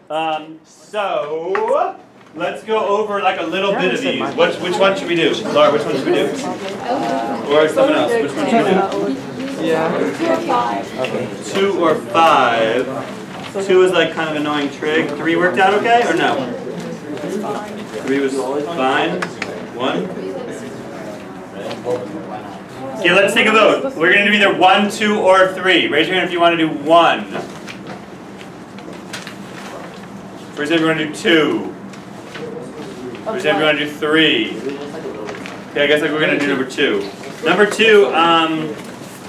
So let's go over like a little bit of these. Which one should we do? Laura, which one should we do? Or someone else? Which one should we do? Yeah. 2 or 5. 2 is like kind of annoying trig. 3 worked out okay or no? 3 was fine. 1. Okay, let's take a vote. We're going to do either 1, 2, or 3. Raise your hand if you want to do 1. Raise your hand if you want to do 2. Raise your hand if you want to do 3. Okay, I guess like we're going to do number 2. Number 2,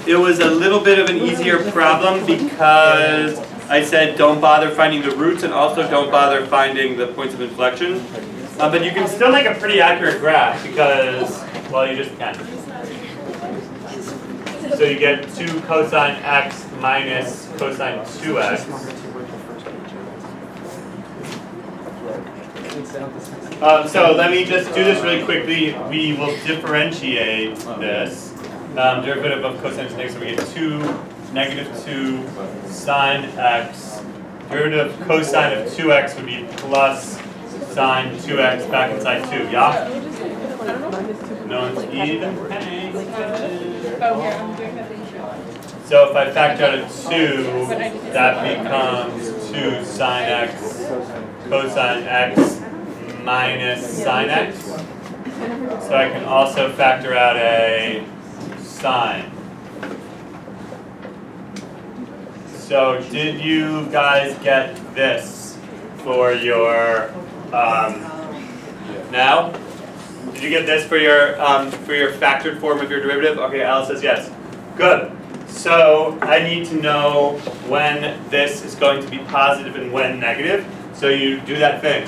it was a little bit of an easier problem because I said don't bother finding the roots and also don't bother finding the points of inflection. But you can still make a pretty accurate graph because, well, you just can. So you get 2 cosine x minus cosine 2x. So let me just do this really quickly. We will differentiate this. Derivative of cosine x, so we get 2 negative 2 sine x. Derivative of cosine of 2x would be plus sine 2x back inside 2. Yeah? No one's even paying attention. So if I factor out a 2, that becomes 2 sine x cosine x minus sine x. So I can also factor out a sine. So did you guys get this for your now? Did you get this for your factored form of your derivative? Okay, Alice says yes. Good. So I need to know when this is going to be positive and when negative. So you do that thing.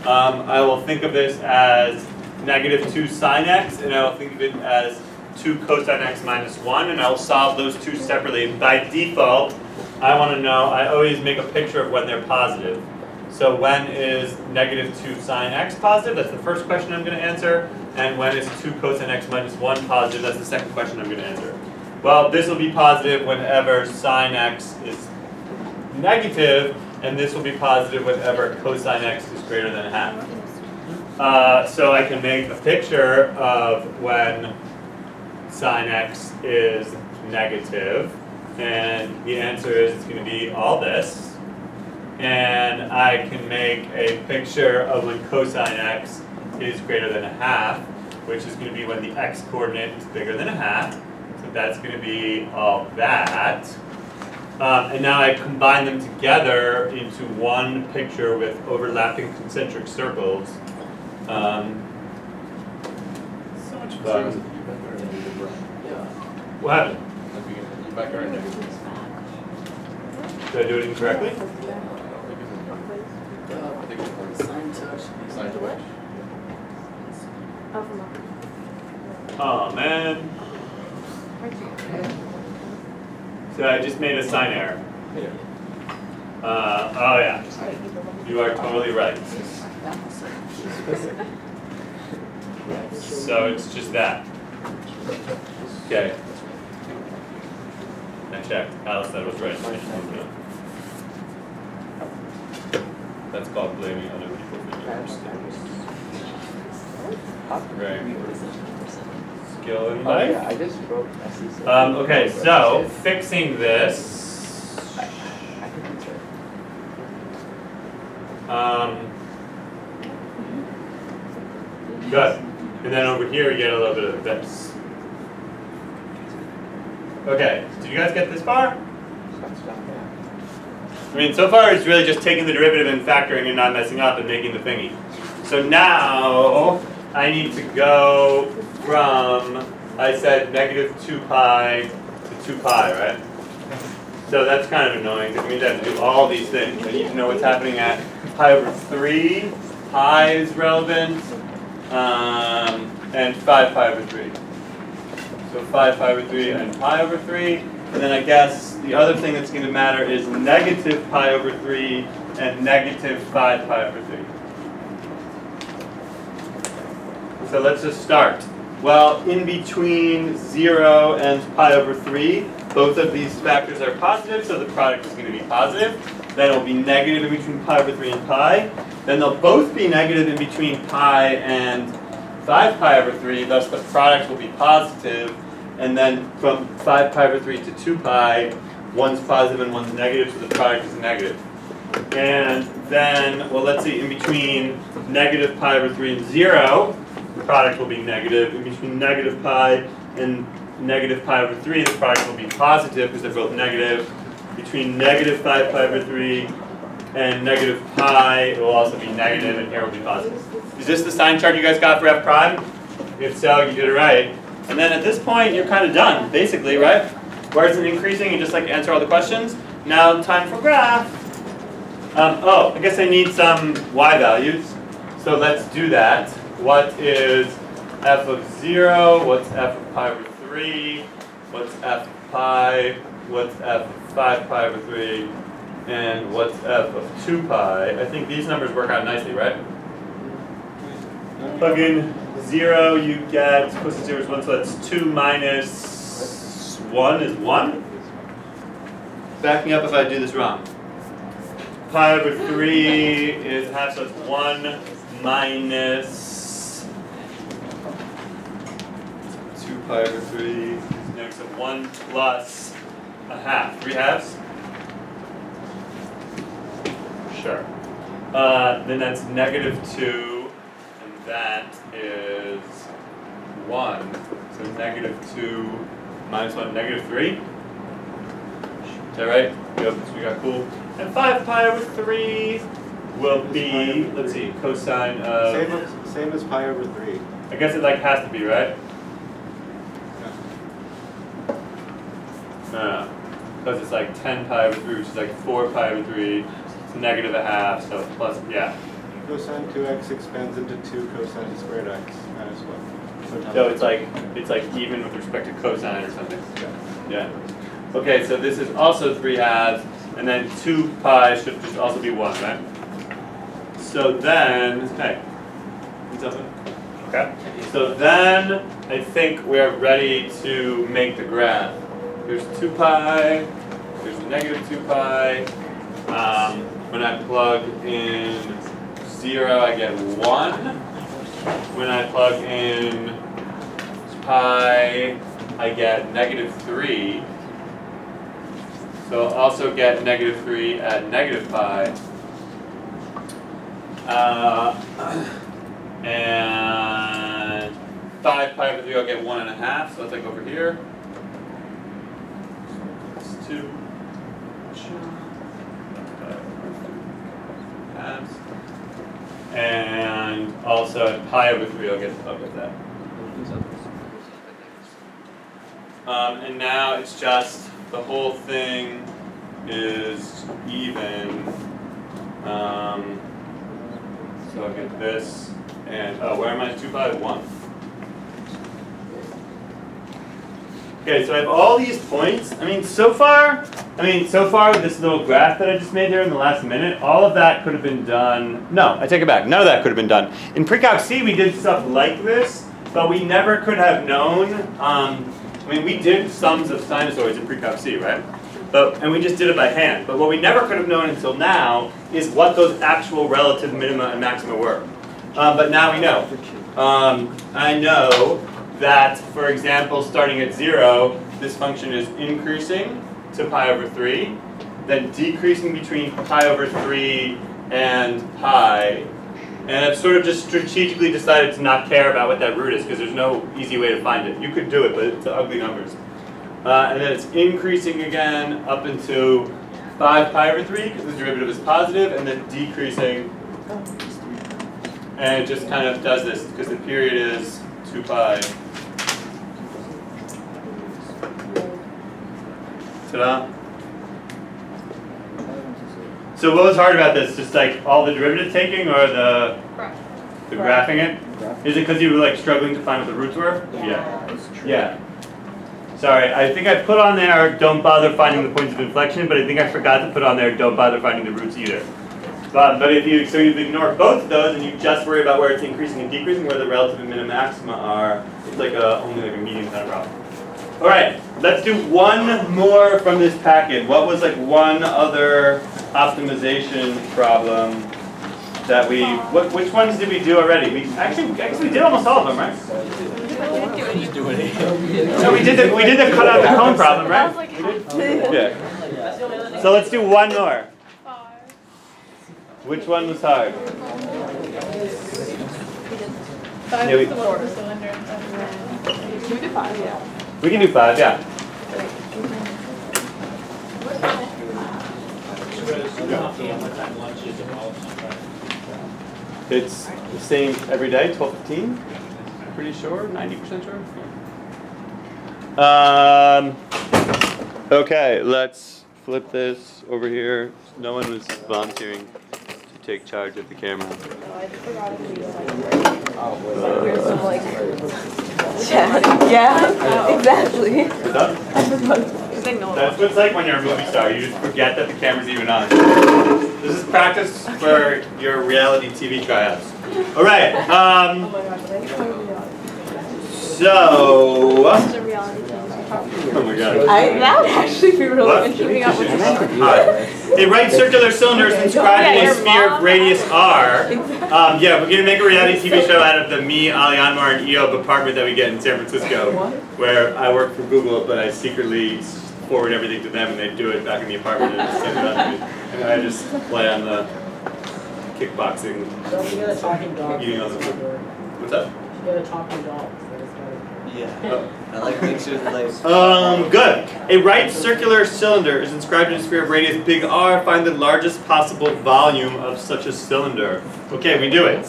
I will think of this as negative 2 sine x, and I will think of it as 2 cosine x minus 1, and I will solve those two separately. By default, I want to know, I always make a picture of when they're positive. So when is negative 2 sine x positive? That's the first question I'm going to answer. And when is 2 cosine x minus 1 positive? That's the second question I'm going to answer. Well, this will be positive whenever sine x is negative, and this will be positive whenever cosine x is greater than half. So I can make a picture of when sine x is negative, and the answer is it's going to be all this. And I can make a picture of when cosine x is greater than a half, which is going to be when the x coordinate is bigger than a half. So that's going to be all that. And now I combine them together into one picture with overlapping concentric circles. So much fun. What happened? Did I do it incorrectly? Oh man. So I just made a sign error. Oh yeah. You are totally right. So it's just that. Okay. I checked. Alice said it was right. That's called blaming other people for your mistakes. Very skill in life. Yeah, I just wrote okay, so fixing this. Good. And then over here we get a little bit of this. Okay, did you guys get this far? I mean, so far it's really just taking the derivative and factoring and not messing up and making the thingy. So now I need to go from, I said negative 2 pi to 2 pi, right? So that's kind of annoying because it means I have to do all these things. I need to know what's happening at pi over 3. Pi is relevant. And 5 pi over 3. So 5 pi over 3 and pi over 3. And then I guess the other thing that's going to matter is negative pi over 3 and negative 5 pi over 3. So let's just start. Well, in between 0 and pi over 3, both of these factors are positive, so the product is going to be positive. Then it'll be negative in between pi over 3 and pi. Then they'll both be negative in between pi and 5 pi over 3, thus the product will be positive. And then from 5 pi over 3 to 2 pi, one's positive and one's negative, so the product is negative. And then, well, let's see, in between negative pi over 3 and 0, the product will be negative. In between negative pi and negative pi over 3, the product will be positive because they're both negative. Between negative 5 pi over 3 and negative pi, it will also be negative, and here will be positive. Is this the sign chart you guys got for f prime? If so, you did it right. And then at this point, you're kind of done, basically, right? Where is it increasing? You just like answer all the questions. Now, time for graph. Oh, I guess I need some y values. So let's do that. What is f of 0? What's f of pi over 3? What's f of pi? What's f of 5 pi over 3? And what's f of 2 pi? I think these numbers work out nicely, right? Plug in 0, you get, close to 0 is 1, so that's 2 minus 1 is 1. Back me up if I do this wrong. Pi over 3 is half, so it's 1 minus 2 pi over 3 is next to 1 plus a half. 3 halves? Sure. Then that's negative 2, and that is 1. So negative 2 minus 1, negative 3. Is that right? Yep, so we got cool. And 5 pi over 3 will be, let's see, cosine of... Same as pi over 3. I guess it like has to be, right? No. Because it's like 10 pi over 3, which is like 4 pi over 3. It's negative a half, so plus, yeah. Cosine 2x expands into 2 cosine squared x minus 1. So it's like even with respect to cosine or something. Yeah. Okay, so this is also 3 halves, and then 2 pi should just also be 1, right? So then, hey, okay. So then I think we're ready to make the graph. There's 2 pi, there's negative 2 pi. When I plug in 0, I get 1. When I plug in pi, I get negative 3. So I'll also get negative 3 at negative pi. And 5 pi over 3, I'll get 1.5, so that's like over here. It's 2. Halves. And also at pi over 3, I'll get that. And now it's just the whole thing is even. So I'll get this, and where am I? 2 pi 1. Okay, so I have all these points. So far with this little graph that I just made here in the last minute, all of that could have been done. No, I take it back. None of that could have been done. In pre-calc C, we did stuff like this, but we never could have known. We did sums of sinusoids in pre-calc C, right? And we just did it by hand. But what we never could have known until now is what those actual relative minima and maxima were. But now we know. I know that, for example, starting at 0, this function is increasing to pi over 3, then decreasing between pi over 3 and pi. And I've sort of just strategically decided to not care about what that root is because there's no easy way to find it. You could do it, but it's ugly numbers. And then it's increasing again up into 5 pi over 3 because the derivative is positive, and then decreasing. And it just kind of does this because the period is 2 pi. Ta-da. So what was hard about this? Just like all the derivative taking or the graphing it? Is it because you were like struggling to find what the roots were? Yeah. Sorry, I think I put on there don't bother finding the points of inflection, but I think I forgot to put on there don't bother finding the roots either. But if you ignore both of those and you just worry about where it's increasing and decreasing, where the relative and minima maxima are, it's like only like a medium kind of problem. All right, let's do one more from this packet. What was like one other optimization problem that we, which ones did we do already? We actually we did almost all of them, right? So we did the cut out the cone problem, right? Yeah. So let's do one more. Which one was hard? Five Yeah, is the one with the cylinder and stuff. Can we do 5? Yeah. We can do 5, yeah. It's the same every day, 12:15. Pretty sure, 90% sure. Okay, let's flip this over here. No one was volunteering to take charge of the camera. Yeah, exactly. What's up? That's what it's like when you're a movie star. You just forget that the camera's even on. This is practice for your reality TV tryouts. All right. So. Oh my God. That would actually be really What? interesting. Up with A right circular cylinder is inscribed in a sphere of radius r. Yeah, we're gonna make a reality TV show out of the me, Ali Anwar, and Eob apartment that we get in San Francisco, where I work for Google, but I secretly forward everything to them, and they do it back in the apartment and send it out to me. And I just play on the kickboxing, eating all the food. What's up? Get a talking dog. Yeah. I like pictures like. Good. A right circular cylinder is inscribed in a sphere of radius big R. Find the largest possible volume of such a cylinder. Okay, we do it.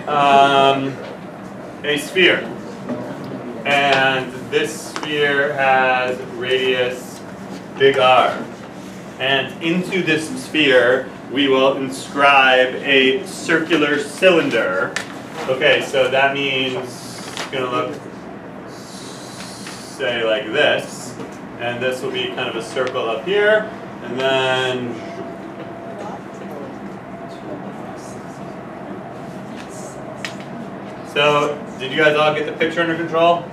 A sphere. And this sphere has radius big R. And into this sphere, we will inscribe a circular cylinder. Okay, so that means it's going to look, say, like this. And this will be kind of a circle up here. And then so, did you guys all get the picture under control?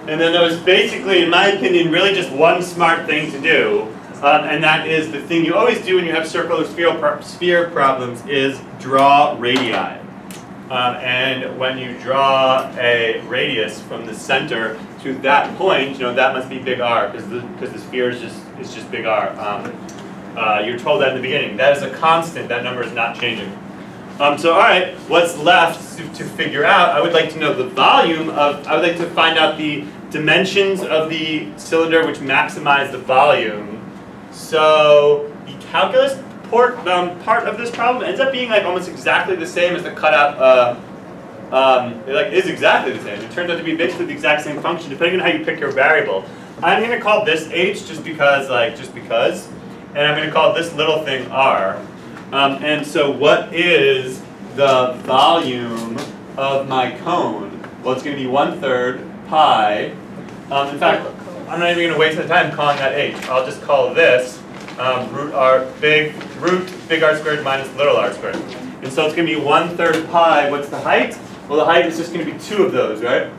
And then there was basically, in my opinion, really just one smart thing to do, and that is the thing you always do when you have circular sphere problems is draw radii. And when you draw a radius from the center to that point, you know that must be big R because the sphere is just big R. You're told that in the beginning. That is a constant. That number is not changing. So all right, what's left to figure out? I would like to know the volume of. I would like to find out the dimensions of the cylinder which maximize the volume. So the calculus part of this problem ends up being like almost exactly the same as the cutout. It like is exactly the same. It turns out to be basically the exact same function depending on how you pick your variable. I'm going to call this h just because, and I'm going to call this little thing r. And so what is the volume of my cone? Well, it's going to be 1/3 pi. In fact, I'm not even going to waste the time calling that h. I'll just call this root big R squared minus little r squared. And so it's going to be 1/3 pi. What's the height? Well, the height is just going to be 2 of those, right?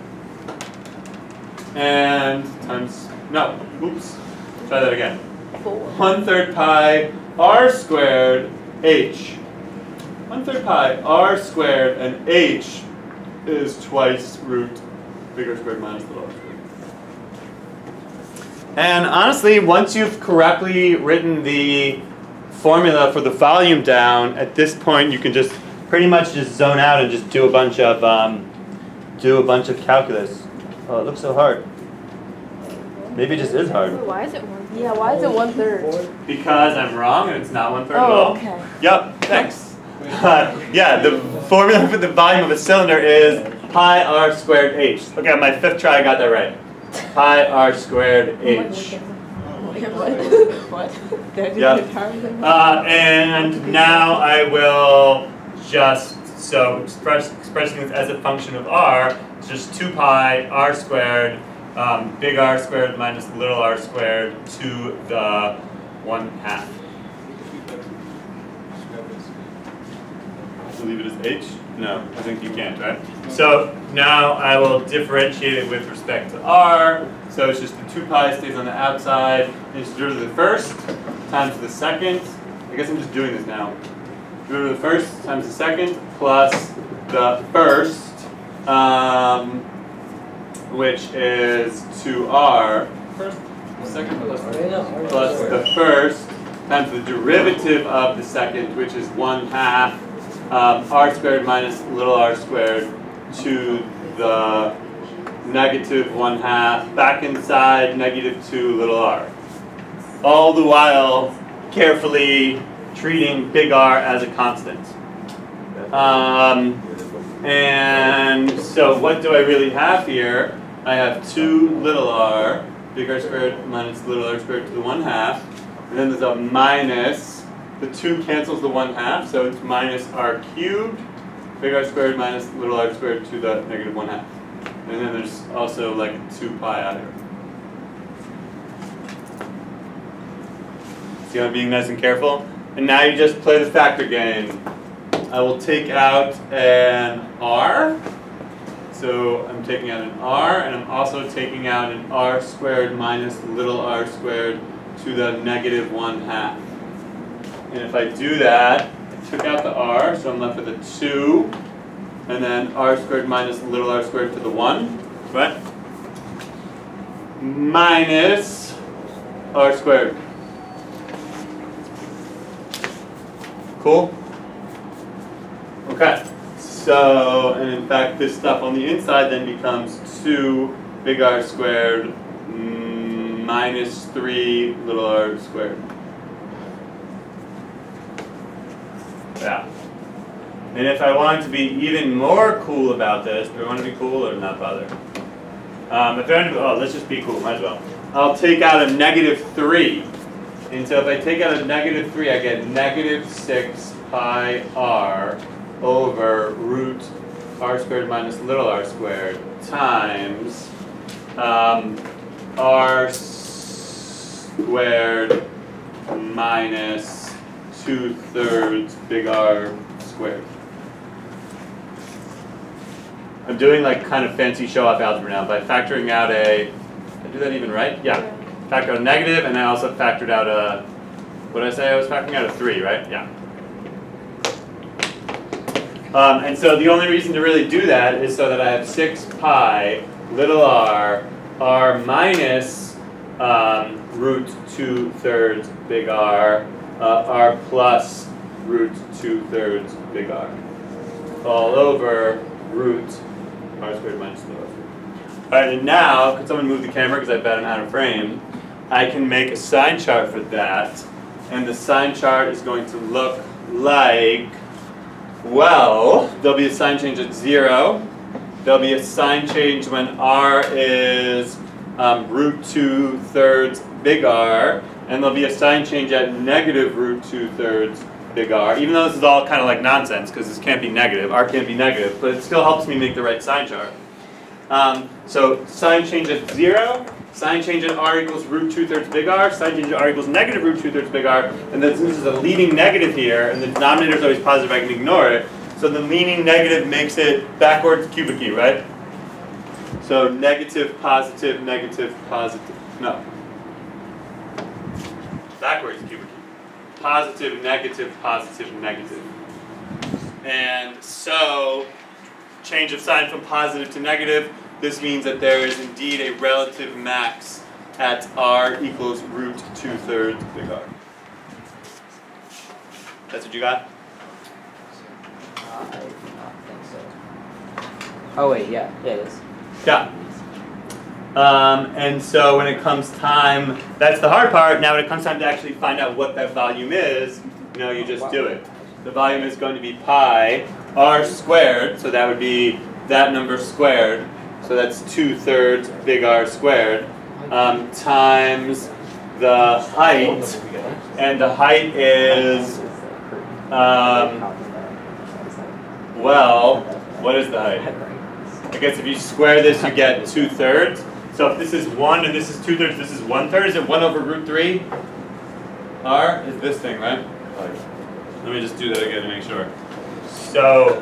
And times, no, oops. Try that again. 1/3 pi r squared h. 1/3 pi r squared, and h is twice root big R squared minus little r squared. And honestly, once you've correctly written the formula for the volume down, at this point you can just pretty much just zone out and just do a bunch of calculus. Oh, it looks so hard. Maybe it just is hard. Why is it 1/3? Yeah, why is it 1/3? Because I'm wrong and it's not 1/3 at all. Oh, okay. Yep, thanks. Yeah, the formula for the volume of a cylinder is pi r squared h. Okay, on my 5th try I got that right. Pi r squared h. What? Yep. And now I will just, expressing this as a function of r, it's just 2 pi r squared big R squared minus little r squared to the 1/2. So leave it as h. No, I think you can't, right? So now I will differentiate it with respect to r. So it's just the 2 pi stays on the outside. And it's derivative of the first times the second. I guess I'm just doing this now. Derivative of the first times the second plus the first, which is 2r. First, second plus the first times the derivative of the second, which is 1/2 r squared minus little r squared to the negative 1/2 back inside negative 2 little r. All the while carefully treating big R as a constant. And so what do I really have here? I have 2 little r, big R squared minus little r squared to the 1/2. And then there's a minus. The 2 cancels the 1/2, so it's minus r cubed, big R squared minus little r squared to the negative 1/2. And then there's also like 2 pi out here. See how I'm being nice and careful? And now you just play the factor game. I will take out an r. So I'm taking out an r, and I'm also taking out an r squared minus little r squared to the negative 1/2. And if I do that, I took out the r, so I'm left with a 2, and then r squared minus little r squared to the 1, right? Minus r squared. Cool? Okay. So, and in fact, this stuff on the inside then becomes 2 big R squared minus 3 little r squared. Yeah. And if I wanted to be even more cool about this, do I want to be cool or not bother? If I want to be, oh, let's just be cool, might as well. I'll take out a negative 3. And so if I take out a negative 3, I get negative 6 pi r over root r squared minus little r squared times r squared minus 2/3 big R squared. I'm doing like kind of fancy show-off algebra now by factoring out a, did I do that even right? Yeah. Factor out a negative, and I also factored out a, what did I say? I was factoring out a 3, right? Yeah. And so the only reason to really do that is so that I have 6 pi little r minus root 2/3 big R, r plus root 2/3 big R, all over root r squared minus little r squared. All right, and now, could someone move the camera because I bet I'm out of frame? I can make a sign chart for that, and the sign chart is going to look like, well, there'll be a sign change at 0. There'll be a sign change when r is root 2/3 big R, and there'll be a sign change at negative root 2/3 big R, even though this is all kind of like nonsense because this can't be negative, r can't be negative, but it still helps me make the right sign chart. So sign change at 0, sign change at r equals root 2/3 big R, sign change at r equals negative root 2/3 big R, and then since there's a leading negative here, and the denominator is always positive, I can ignore it. So the leading negative makes it backwards cubic-y, right? So negative, positive, no. Backwards cubic-y. Positive, negative, negative. And so, change of sign from positive to negative, this means that there is indeed a relative max at r equals root 2/3 big R. That's what you got? I do not think so. Oh wait, yeah, it is. Yeah. And so when it comes time, that's the hard part. Now when it comes time to actually find out what that volume is, you just do it. The volume is going to be pi r squared, so that would be that number squared, so that's 2/3 big R squared, times the height, and the height is, well, what is the height? I guess if you square this, you get 2/3. So if this is 1 and this is 2/3, this is 1/3. Is it 1 over root 3? R is this thing, right? Let me just do that again to make sure. So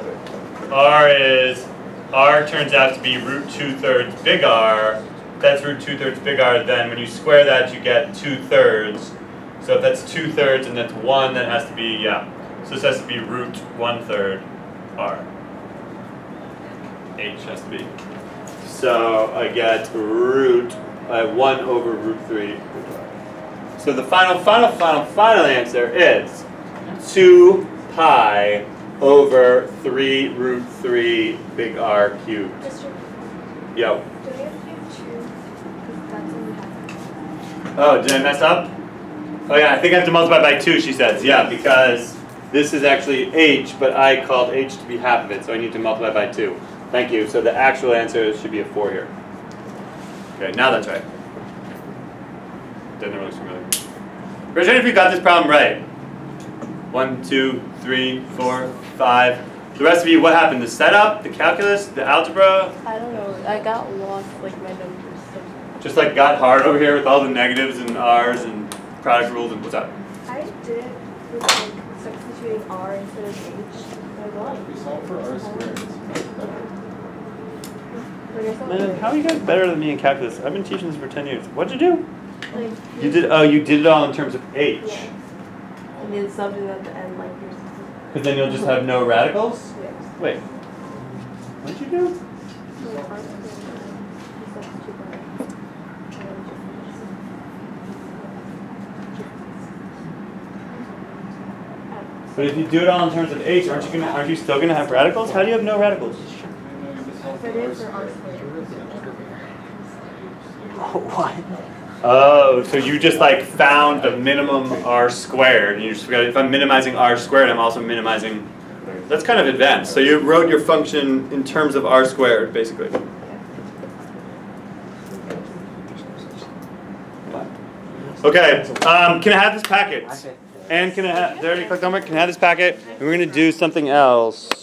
R turns out to be root 2/3 big R. That's root 2/3 big R. Then when you square that, you get 2/3. So if that's 2/3 and that's 1, that has to be, yeah. So this has to be root 1/3 R. H has to be. So I get root 1 over root 3. So the final answer is 2 pi over 3 root 3 big R cubed. Yo. Do we have to do 2? Because that's what we have. Oh, did I mess up? Oh yeah, I think I have to multiply by 2, she says. Yeah, because this is actually H, but I called H to be half of it, so I need to multiply by 2. Thank you. So the actual answer should be a 4 here. Okay, now that's right. Doesn't really familiar. Raise your hand if you got this problem right. 1, 2, 3, 4, 5. The rest of you, what happened? The setup, the calculus, the algebra? I don't know. I got lost, like my numbers. Just like got hard over here with all the negatives and R's and product rules and what's up? I did it with like substituting R instead of H. I won. We solve for R squared. It's better. Man, how are you guys better than me in calculus? I've been teaching this for 10 years. What'd you do? Like, You did it all in terms of H. yeah. And then something at the end, like yours. Because then you'll just have no radicals? Yes. Wait. What'd you do? Like R squared, you substitute that. And then just But if you do it all in terms of H, aren't you still gonna have radicals? How do you have no radicals? But it is for R squared. What? Oh, so you just like found the minimum R squared, and you just forgot if I'm minimizing R squared, I'm also minimizing. That's kind of advanced. So you wrote your function in terms of R squared, basically. Okay. Can I have this packet? And can I have? They already clicked on it. Can I have this packet? And we're gonna do something else.